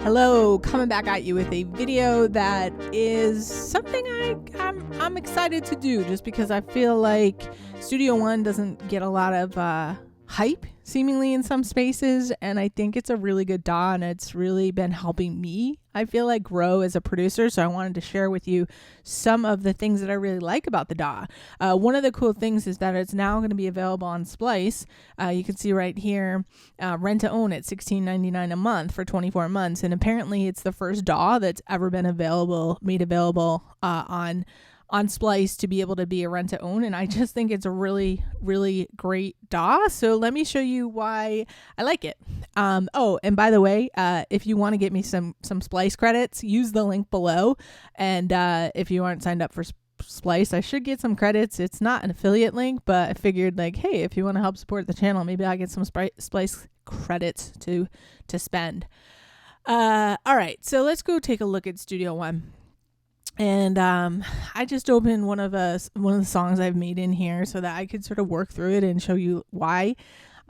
Hello, coming back at you with a video that is something I'm excited to do just because I feel like Studio One doesn't get a lot of hype seemingly in some spaces, and I think it's a really good DAW and it's really been helping me, I feel like, grow as a producer. So I wanted to share with you some of the things that I really like about the DAW. One of the cool things is that it's now going to be available on Splice. You can see right here, rent to own at $16.99 a month for 24 months, and apparently it's the first DAW that's ever been made available on Splice to be able to be a rent to own. And I just think it's a really, really great DAW. So let me show you why I like it. Oh, and by the way, if you want to get me some Splice credits, use the link below. And if you aren't signed up for Splice, I should get some credits. It's not an affiliate link, but I figured, like, hey, if you want to help support the channel, maybe I get some Splice credits to spend. All right, so let's go take a look at Studio One. And I just opened one of the songs I've made in here so that I could sort of work through it and show you why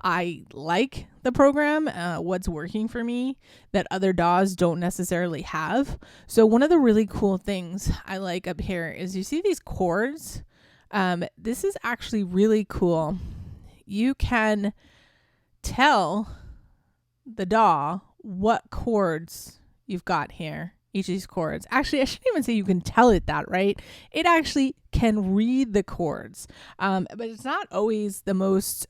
I like the program, what's working for me that other DAWs don't necessarily have. So one of the really cool things I like up here is you see these chords. This is actually really cool. You can tell the DAW what chords you've got here. Each of these chords. Actually, I shouldn't even say you can tell it that, right? It actually can read the chords. But it's not always the most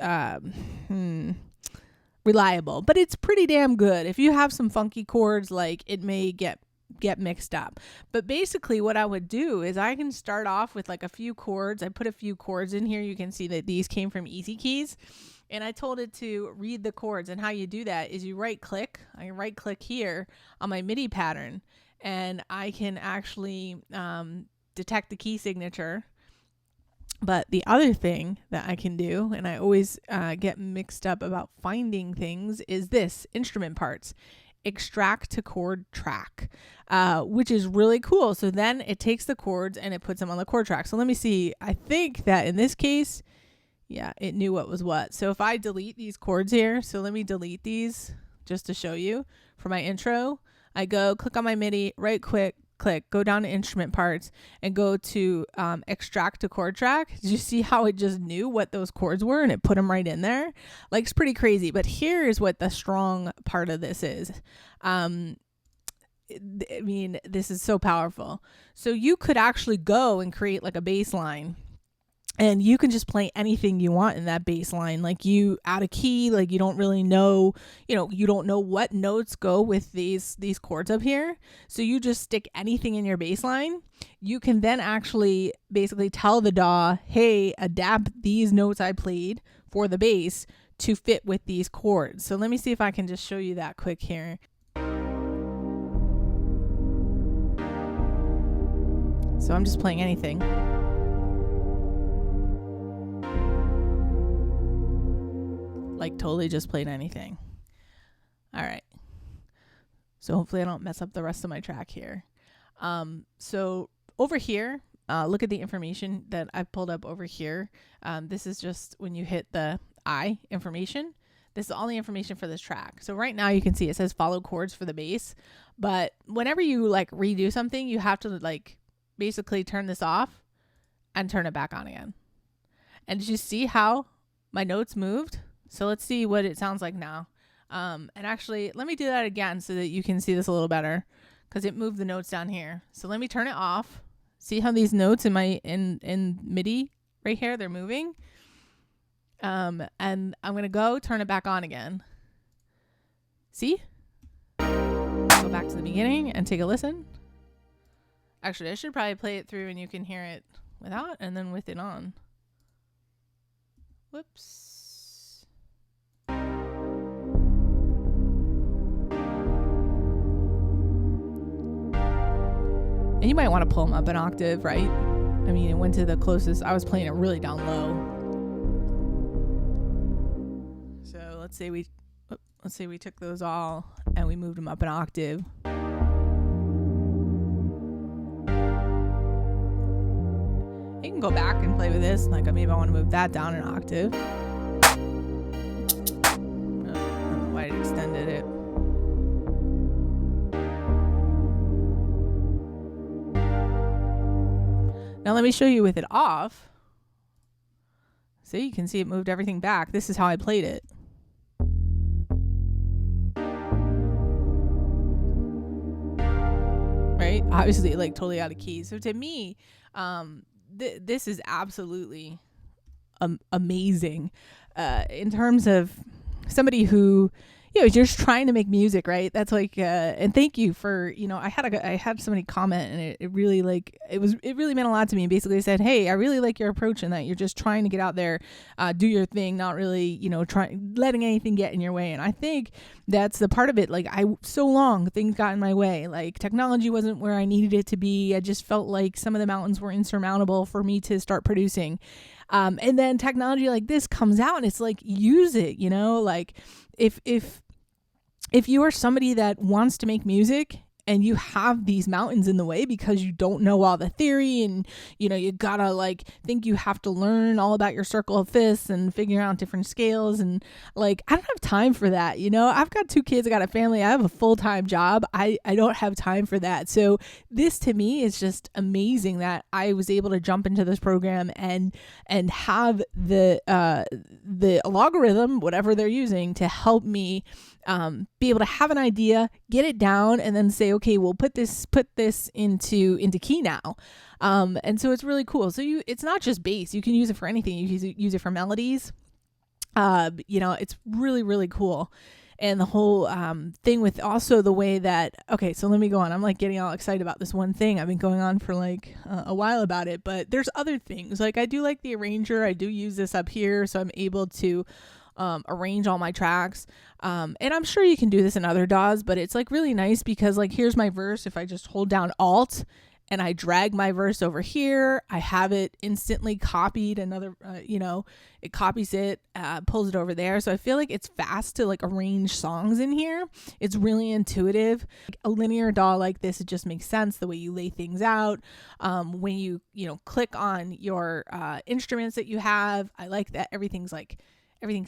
reliable, but it's pretty damn good. If you have some funky chords, like, it may get mixed up. But basically what I would do is I can start off with like a few chords. I put a few chords in here. You can see that these came from Easy Keys. And I told it to read the chords. And how you do that is you right click. I right click here on my MIDI pattern. And I can actually detect the key signature. But the other thing that I can do, and I always get mixed up about finding things, is this, instrument parts. Extract to chord track, which is really cool. So then it takes the chords and it puts them on the chord track. So let me see. I think that in this case, yeah, it knew what was what. So if I delete these chords here, so let me delete these just to show you for my intro. I go click on my MIDI, right click, go down to instrument parts and go to extract to chord track. Did you see how it just knew what those chords were and it put them right in there? Like, it's pretty crazy. But here is what the strong part of this is. I mean, this is so powerful. So you could actually go and create like a bass line. And you can just play anything you want in that bass line. Like, you add a key, like, you don't really know, you don't know what notes go with these chords up here. So you just stick anything in your bass line. You can then actually basically tell the DAW, hey, adapt these notes I played for the bass to fit with these chords. So let me see if I can just show you that quick here. So I'm just playing anything. Like, totally just played anything. All right. So hopefully I don't mess up the rest of my track here. So over here, look at the information that I've pulled up over here. This is just when you hit the I information. This is all the information for this track. So right now you can see it says follow chords for the bass. But whenever you like redo something, you have to like basically turn this off and turn it back on again. And did you see how my notes moved? So let's see what it sounds like now. And actually, let me do that again so that you can see this a little better, because it moved the notes down here. So let me turn it off. See how these notes in my in MIDI right here, they're moving. And I'm going to go turn it back on again. See? Go back to the beginning and take a listen. Actually, I should probably play it through and you can hear it without and then with it on. Whoops. And you might want to pull them up an octave, right? I mean, it went to the closest. I was playing it really down low. So let's say we took those all and we moved them up an octave. You can go back and play with this. Like, maybe I want to move that down an octave. I don't know why it extended it. Now let me show you with it off. So you can see it moved everything back. This is how I played it. Right? Obviously, like totally out of key. So to me, this is absolutely amazing in terms of somebody who, you know, just trying to make music, right? That's like, and thank you for, you know, I had somebody comment, and it really it really meant a lot to me. Basically, they said, hey, I really like your approach in that you're just trying to get out there, do your thing, not really, you know, letting anything get in your way. And I think that's the part of it. Like, so long things got in my way. Like, technology wasn't where I needed it to be. I just felt like some of the mountains were insurmountable for me to start producing. And then technology like this comes out, and it's like, use it, you know, like if you are somebody that wants to make music and you have these mountains in the way because you don't know all the theory, and, you know, you gotta like think you have to learn all about your circle of fifths and figure out different scales, and like, I don't have time for that. You know, I've got 2 kids, I got a family, I have a full-time job. I don't have time for that. So this to me is just amazing that I was able to jump into this program and have the algorithm, whatever they're using, to help me be able to have an idea, get it down, and then say, okay, we'll put this into key now. And so it's really cool. So it's not just bass. You can use it for anything. You can use it for melodies. You know, it's really, really cool. And the whole thing with also the way that, okay, so let me go on. I'm like getting all excited about this one thing. I've been going on for like a while about it, but there's other things. Like, I do like the arranger. I do use this up here, so I'm able to arrange all my tracks. And I'm sure you can do this in other DAWs, but it's like really nice because, like, here's my verse. If I just hold down Alt and I drag my verse over here, I have it instantly copied. You know, it copies it, pulls it over there. So I feel like it's fast to like arrange songs in here. It's really intuitive. Like a linear DAW like this, it just makes sense the way you lay things out. When you know, click on your instruments that you have, I like that everything's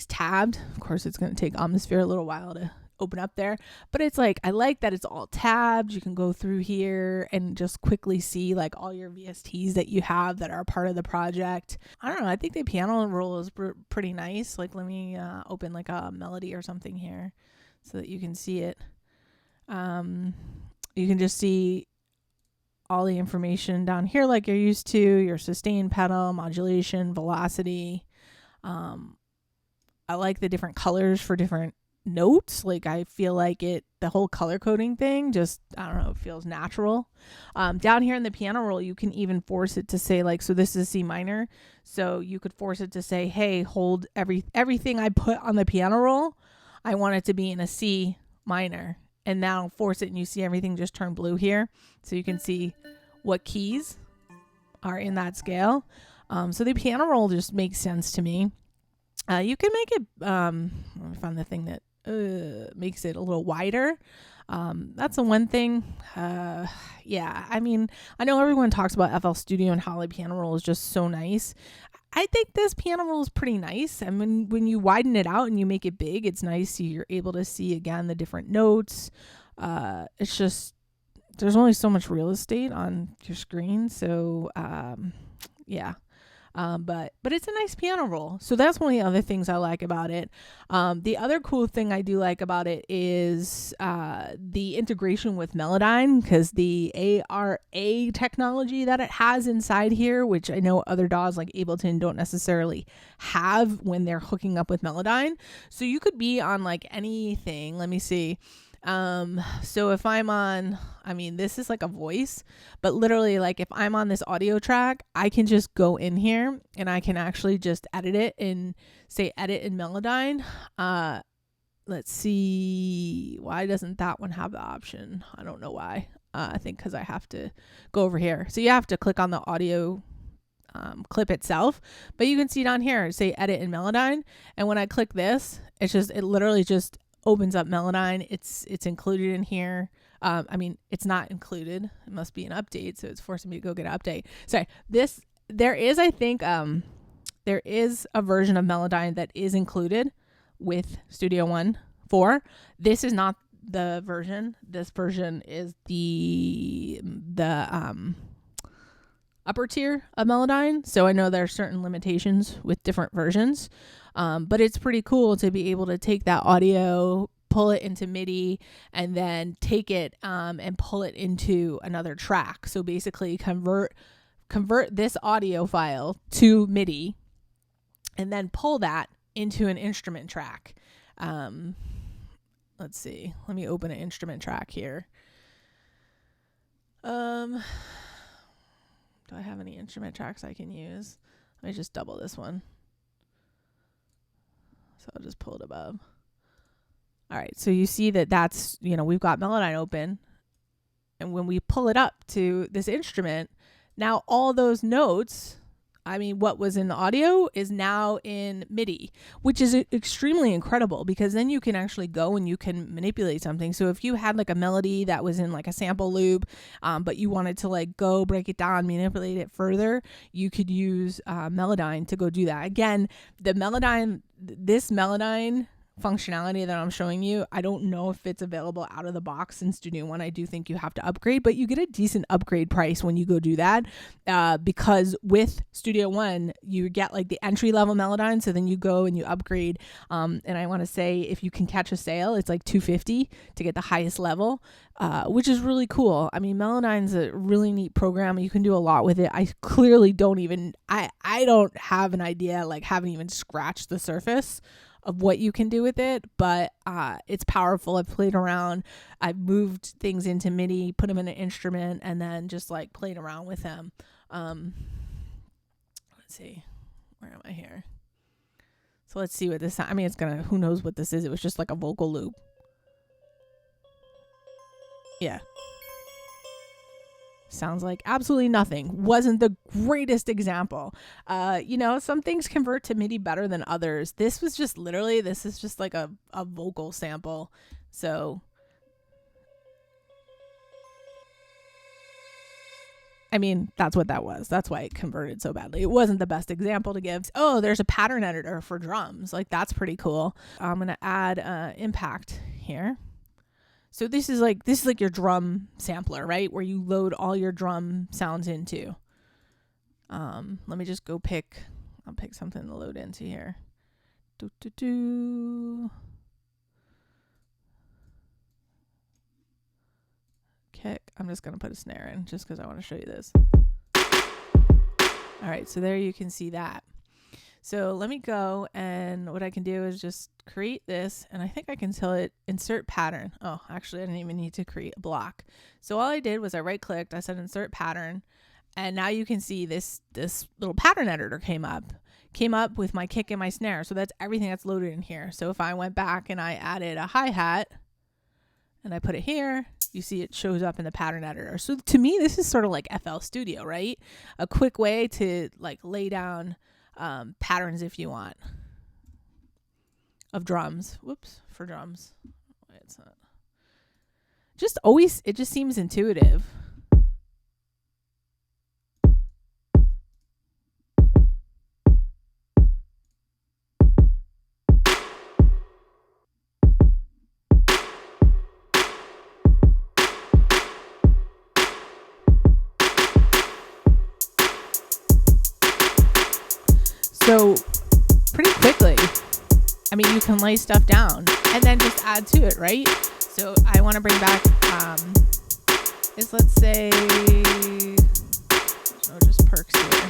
tabbed. Of course, it's going to take Omnisphere a little while to open up there, but it's like, I like that it's all tabbed. You can go through here and just quickly see like all your VSTs that you have that are part of the project. I don't know. I think the piano roll is pretty nice. Like, let me open like a melody or something here so that you can see it. You can just see all the information down here like you're used to, your sustain pedal, modulation, velocity. I like the different colors for different notes. Like, I feel like the whole color coding thing just, I don't know, it feels natural. Down here in the piano roll, you can even force it to say, like, so this is C minor. So you could force it to say, hey, hold everything I put on the piano roll, I want it to be in a C minor. And now force it, and you see everything just turn blue here. So you can see what keys are in that scale. So the piano roll just makes sense to me. You can make it, let me find the thing that makes it a little wider. That's the one thing. Yeah, I mean, I know everyone talks about FL Studio and how the piano roll is just so nice. I think this piano roll is pretty nice. I mean, when you widen it out and you make it big, it's nice. You're able to see, again, the different notes. It's just, there's only so much real estate on your screen. So, yeah. But it's a nice piano roll. So that's one of the other things I like about it. The other cool thing I do like about it is the integration with Melodyne, because the ARA technology that it has inside here, which I know other DAWs like Ableton don't necessarily have when they're hooking up with Melodyne. So you could be on like anything. Let me see. So if I'm on, I mean, this is like a voice, but literally, like, if I'm on this audio track, I can just go in here and I can actually just edit it and say edit in Melodyne. Let's see, why doesn't that one have the option? I don't know why. I think because I have to go over here. So you have to click on the audio clip itself, but you can see down here, say edit in Melodyne. And when I click this, it literally just opens up Melodyne. It's included in here. I mean, it's not included. It must be an update, so it's forcing me to go get an update. Sorry. There is a version of Melodyne that is included with Studio One 4. This is not the version. This version is the upper tier of Melodyne, so I know there are certain limitations with different versions, but it's pretty cool to be able to take that audio, pull it into MIDI, and then take it and pull it into another track. So basically convert this audio file to MIDI and then pull that into an instrument track. Let's see. Let me open an instrument track here. Do I have any instrument tracks I can use? Let me just double this one. So I'll just pull it above. All right. So you see that that's, we've got Melodyne open. And when we pull it up to this instrument, now all those notes, what was in the audio is now in MIDI, which is extremely incredible, because then you can actually go and you can manipulate something. So if you had like a melody that was in like a sample loop, but you wanted to like go break it down, manipulate it further, you could use Melodyne to go do that. Again, this Melodyne functionality that I'm showing you, I don't know if it's available out of the box in Studio One. I do think you have to upgrade, but you get a decent upgrade price when you go do that, because with Studio One you get like the entry level Melodyne, so then you go and you upgrade, and I want to say if you can catch a sale, it's like $250 to get the highest level, which is really cool. Melodyne's a really neat program. You can do a lot with it. I clearly don't even I don't have an idea, like haven't even scratched the surface of what you can do with it, but it's powerful. I've played around. I've moved things into MIDI, put them in an instrument, and then just like played around with them. Let's see, where am I here? So let's see what this, who knows what this is. It was just like a vocal loop. Yeah. Sounds like absolutely nothing. Wasn't the greatest example. Some things convert to MIDI better than others. This is just like a vocal sample. So, that's what that was. That's why it converted so badly. It wasn't the best example to give. Oh, there's a pattern editor for drums. Like, that's pretty cool. I'm going to add impact here. So this is like your drum sampler, right? Where you load all your drum sounds into. Let me just go I'll pick something to load into here. Kick. I'm just going to put a snare in just because I want to show you this. All right, so there you can see that. So let me go, and what I can do is just create this, and I think I can tell it insert pattern. Oh, actually I didn't even need to create a block. So all I did was I right clicked, I said insert pattern, and now you can see this little pattern editor came up with my kick and my snare. So that's everything that's loaded in here. So if I went back and I added a hi-hat and I put it here, you see it shows up in the pattern editor. So to me, this is sort of like FL Studio, right? A quick way to like lay down patterns if you want of drums. Whoops, for drums. Wait, it's not. It just seems intuitive. So pretty quickly, you can lay stuff down and then just add to it, right? So I want to bring back, let's say, just perks here.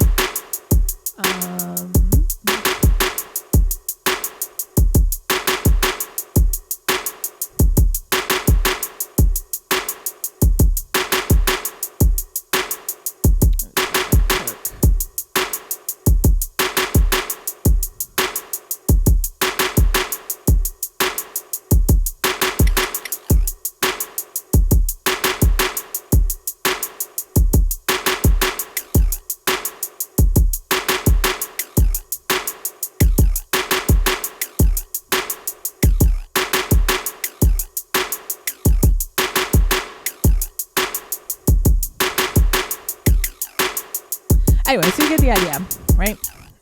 Anyway, so you get the idea, right?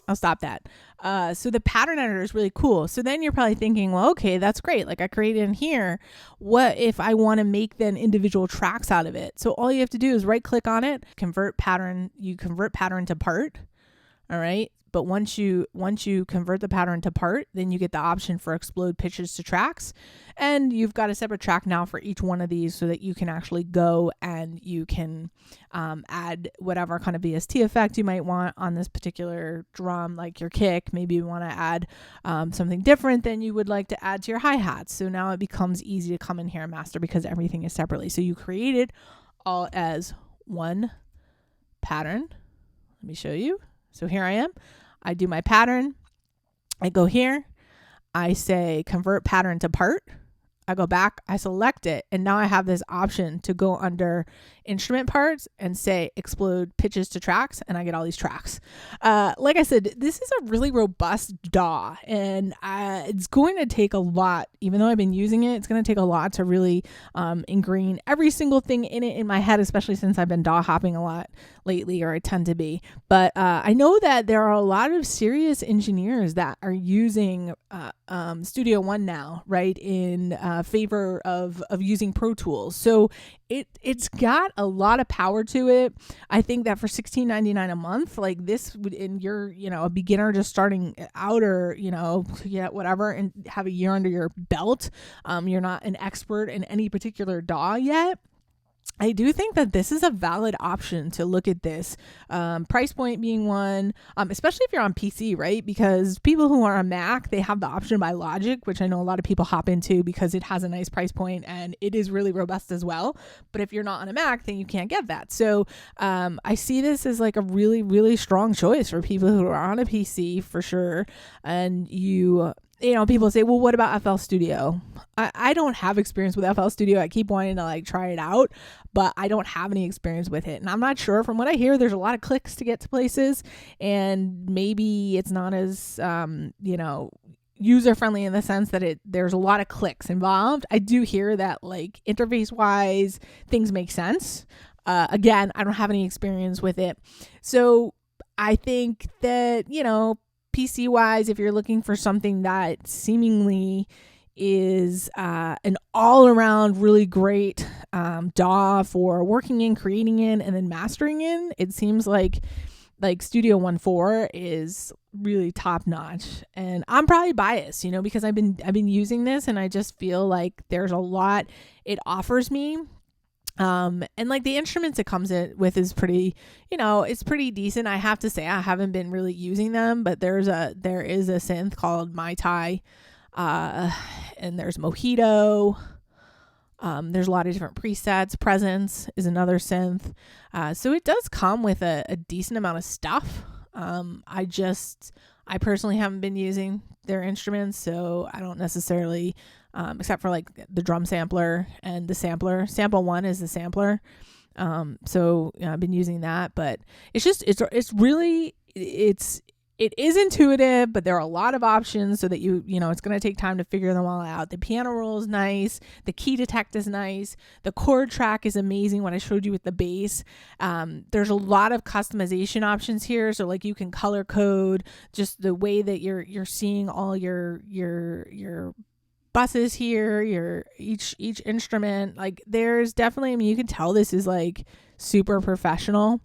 I'll stop that. So the pattern editor is really cool. So then you're probably thinking, well, okay, that's great. Like I created in here. What if I want to make then individual tracks out of it? So all you have to do is right click on it, convert pattern. You convert pattern to part. All right. But once you convert the pattern to part, then you get the option for explode pitches to tracks. And you've got a separate track now for each one of these so that you can actually go and you can add whatever kind of VST effect you might want on this particular drum, like your kick. Maybe you want to add something different than you would like to add to your hi-hats. So now it becomes easy to come in here and master because everything is separately. So you create it all as one pattern. Let me show you. So here I am. I do my pattern. I go here. I say convert pattern to part. I go back, I select it, and now I have this option to go under instrument parts and say explode pitches to tracks, and I get all these tracks. Like I said, this is a really robust DAW, and it's going to take a lot, even though I've been using it, it's going to take a lot to really ingrain every single thing in it in my head, especially since I've been DAW hopping a lot lately, or I tend to be. But I know that there are a lot of serious engineers that are using Studio One now, right, in favor of using Pro Tools. So it's got a lot of power to it. I think that for $16.99 a month, like this would, in you're, a beginner just starting out, or, whatever, and have a year under your belt, you're not an expert in any particular DAW yet, I do think that this is a valid option to look at this. Price point being one, especially if you're on PC, right? Because people who are on Mac, they have the option by Logic, which I know a lot of people hop into because it has a nice price point and it is really robust as well. But if you're not on a Mac, then you can't get that. So I see this as like a really, really strong choice for people who are on a PC for sure. And people say, well, what about FL Studio? I don't have experience with FL Studio. I keep wanting to try it out, but I don't have any experience with it. And I'm not sure. From what I hear, there's a lot of clicks to get to places, and maybe it's not as, user friendly in the sense that there's a lot of clicks involved. I do hear that interface wise, things make sense. Again, I don't have any experience with it. So I think that, PC wise, if you're looking for something that seemingly is an all around really great DAW for working in, creating in, and then mastering in, it seems like Studio One 4 is really top notch. And I'm probably biased, because I've been using this, and I just feel like there's a lot it offers me. And the instruments it comes in with is pretty, it's pretty decent. I have to say, I haven't been really using them, but there is a synth called Mai Tai, and there's Mojito. There's a lot of different presets. Presence is another synth. So it does come with a decent amount of stuff. I personally haven't been using their instruments, so I don't necessarily, except for the drum sampler and the sampler. Sample one is the sampler. So I've been using that, but it is intuitive, but there are a lot of options so that it's going to take time to figure them all out. The piano roll is nice. The key detect is nice. The chord track is amazing. What I showed you with the bass. There's a lot of customization options here. So you can color code just the way that you're seeing all your buses here, your each instrument. There's definitely, you can tell this is super professional.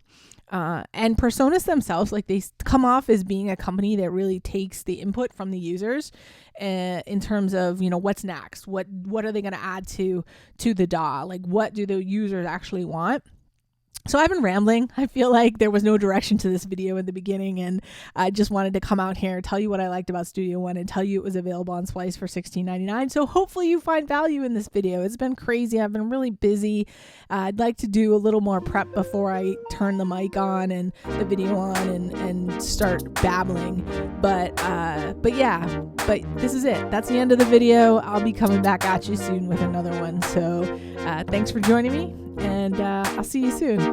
And Personas themselves, they come off as being a company that really takes the input from the users in terms of, what's next, what are they going to add to the DAW, what do the users actually want. So I've been rambling. I feel like there was no direction to this video in the beginning, and I just wanted to come out here, tell you what I liked about Studio One, and tell you it was available on Splice for $16.99. So hopefully you find value in this video. It's been crazy. I've been really busy. I'd like to do a little more prep before I turn the mic on and the video on and start babbling. But this is it. That's the end of the video. I'll be coming back at you soon with another one. So thanks for joining me, and I'll see you soon.